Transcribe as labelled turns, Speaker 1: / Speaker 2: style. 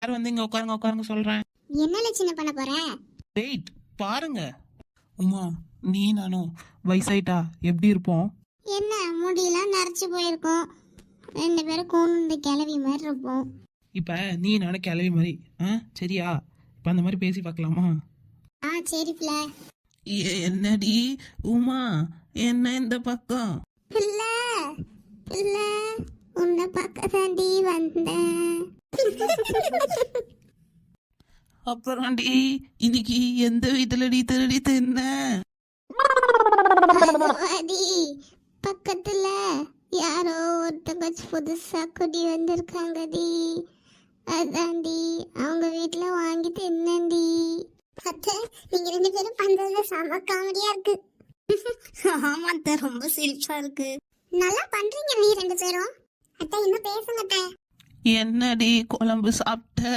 Speaker 1: யார் வந்து இங்க உட்காருங்க உட்காருங்க சொல்றேன்.
Speaker 2: என்னல சின்ன பண்ண போற?
Speaker 1: வெயிட் பாருங்க. உமா, நீ நானும் வயசாயிட்டா எப்படி இருப்போம்?
Speaker 2: என்ன முடியெல்லாம் நரைச்சு போயிருக்கோம், 2 பேரும் கூண்டு கிளவி மாதிரி இருப்போம்.
Speaker 1: இப்ப நீ நானும் கிளவி மாதிரி சரியா? இப்ப அந்த மாதிரி பேசி பார்க்கலாமா?
Speaker 2: சரி பிள்ள.
Speaker 1: என்னடி உமா, என்ன இந்த பக்கம்?
Speaker 2: பிள்ள பிள்ள உன்னை பக்கத்தாண்டி வந்தேன்.
Speaker 1: அப்புறம்டி இன்னைக்கு எந்த வீட்டுலடி திருடி தின்ன?
Speaker 2: அடி பக்கத்துல யாரோ ஒருத்தங்க புதுசா குடி வந்திருக்காங்கடி, அதாண்டி அவங்க வீட்டுல வாங்கி தின்னண்டி. அத்தை, நீங்க 2 பேரும் பண்றது செம காமெடியா இருக்கு. ஆமா அத்தை, ரொம்ப சிரிப்பா இருக்கு. நல்லா பண்றீங்க நீ 2 பேரும். அத்தை இன்னும் பேசுங்க அத்தை.
Speaker 1: என்னடி குழம்பு சாப்பிட்ட?